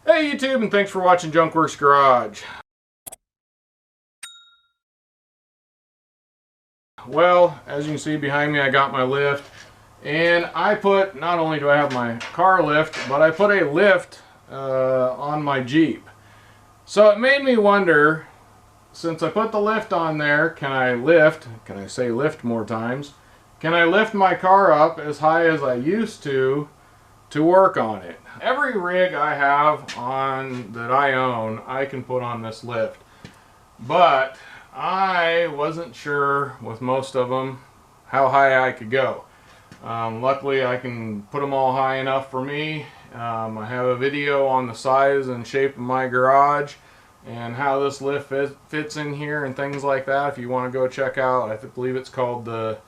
Hey YouTube, and thanks for watching Junkworks Garage. Well, as you can see behind me, I got my lift, and not only do I have my car lift, but I put a lift on my Jeep. So it made me wonder, since I put the lift on there, can I say lift more times, can I lift my car up as high as I used to work on it? Every rig I have on that I own, I can put on this lift, but I wasn't sure with most of them how high I could go. Luckily I can put them all high enough for me. I have a video on the size and shape of my garage and how this lift fits in here and things like that. If you want to go check out, I believe it's called the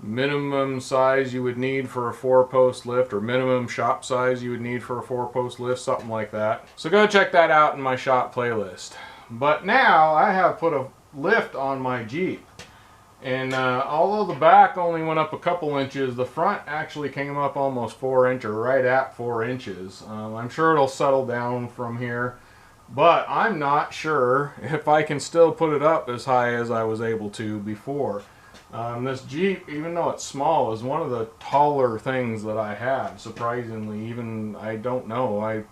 minimum size you would need for a 4-post lift, or minimum shop size you would need for a 4-post lift, something like that. So go check that out in my shop playlist. But now I have put a lift on my Jeep, and although the back only went up a couple inches, the front actually came up almost 4 inches, or right at 4 inches. I'm sure it'll settle down from here, but I'm not sure if I can still put it up as high as I was able to before. This Jeep, even though it's small, is one of the taller things that I have, surprisingly. Even, I don't know,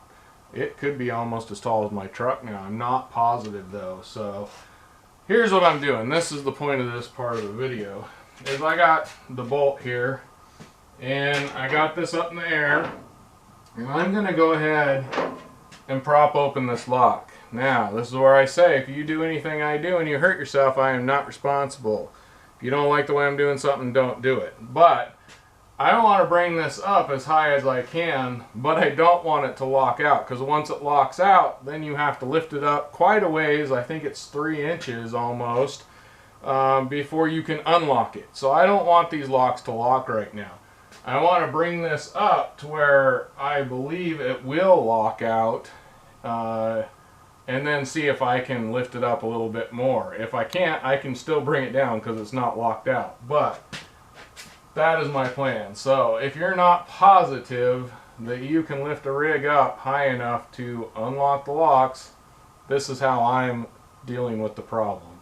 it could be almost as tall as my truck now. I'm not positive though. So here's what I'm doing. This is the point of this part of the video. Is I got the bolt here, and I got this up in the air, and I'm going to go ahead and prop open this lock. Now, this is where I say, if you do anything I do and you hurt yourself, I am not responsible. If you don't like the way I'm doing something, don't do it. But I don't want to bring this up as high as I can, but I don't want it to lock out, because once it locks out, then you have to lift it up quite a ways. I think it's 3 inches almost, before you can unlock it. So I don't want these locks to lock right now. I want to bring this up to where I believe it will lock out, and then see if I can lift it up a little bit more. If I can't, I can still bring it down because it's not locked out. But that is my plan. So if you're not positive that you can lift a rig up high enough to unlock the locks, this is how I'm dealing with the problem.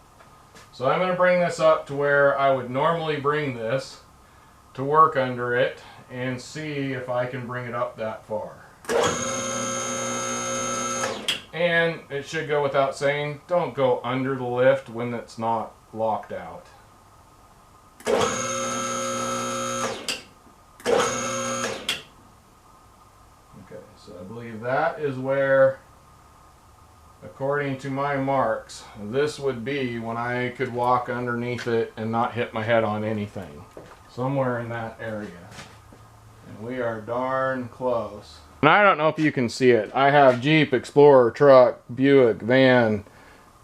So I'm going to bring this up to where I would normally bring this to work under it and see if I can bring it up that far. And it should go without saying, don't go under the lift when it's not locked out. Okay, so I believe that is where, according to my marks, this would be when I could walk underneath it and not hit my head on anything. Somewhere in that area. And we are darn close. And I don't know if you can see it. I have Jeep, Explorer, truck, Buick, van,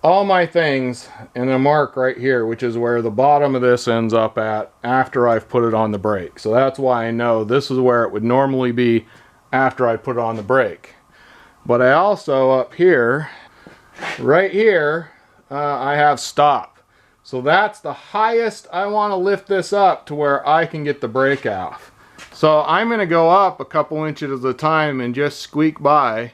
all my things in a mark right here, which is where the bottom of this ends up at after I've put it on the brake. So that's why I know this is where it would normally be after I put it on the brake. But I also, up here, right here, I have stop. So that's the highest I want to lift this up to where I can get the brake off. So I'm going to go up a couple inches at a time and just squeak by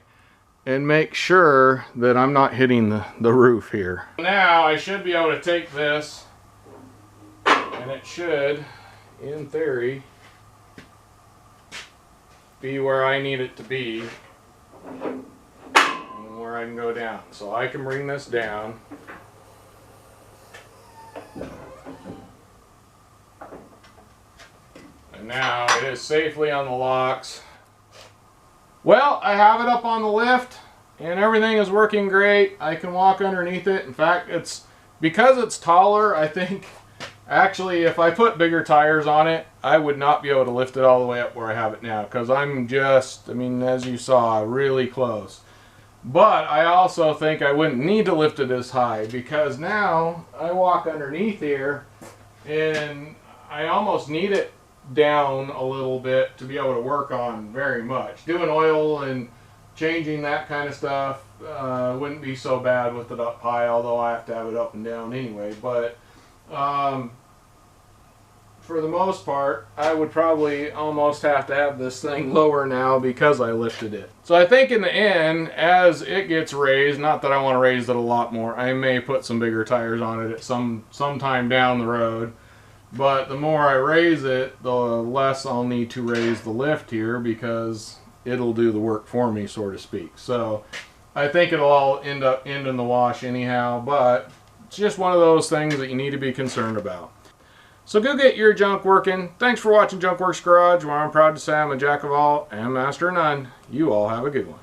and make sure that I'm not hitting the roof here. Now I should be able to take this, and it should, in theory, be where I need it to be and where I can go down. So I can bring this down. And now it is safely on the locks. Well, I have it up on the lift and everything is working great. I can walk underneath it. In fact, because it's taller, I think actually if I put bigger tires on it, I would not be able to lift it all the way up where I have it now, because I'm just, I mean, as you saw, really close. But I also think I wouldn't need to lift it as high, because now I walk underneath here and I almost need it down a little bit to be able to work on very much. Doing oil and changing that kind of stuff wouldn't be so bad with it up high, although I have to have it up and down anyway. But for the most part, I would probably almost have to have this thing lower now because I lifted it. So I think in the end, as it gets raised, not that I want to raise it a lot more, I may put some bigger tires on it at sometime down the road. But the more I raise it, the less I'll need to raise the lift here because it'll do the work for me, so to speak. So I think it'll all end in the wash anyhow, but it's just one of those things that you need to be concerned about. So go get your junk working. Thanks for watching Junk Works Garage, where I'm proud to say I'm a jack of all and master of none. You all have a good one.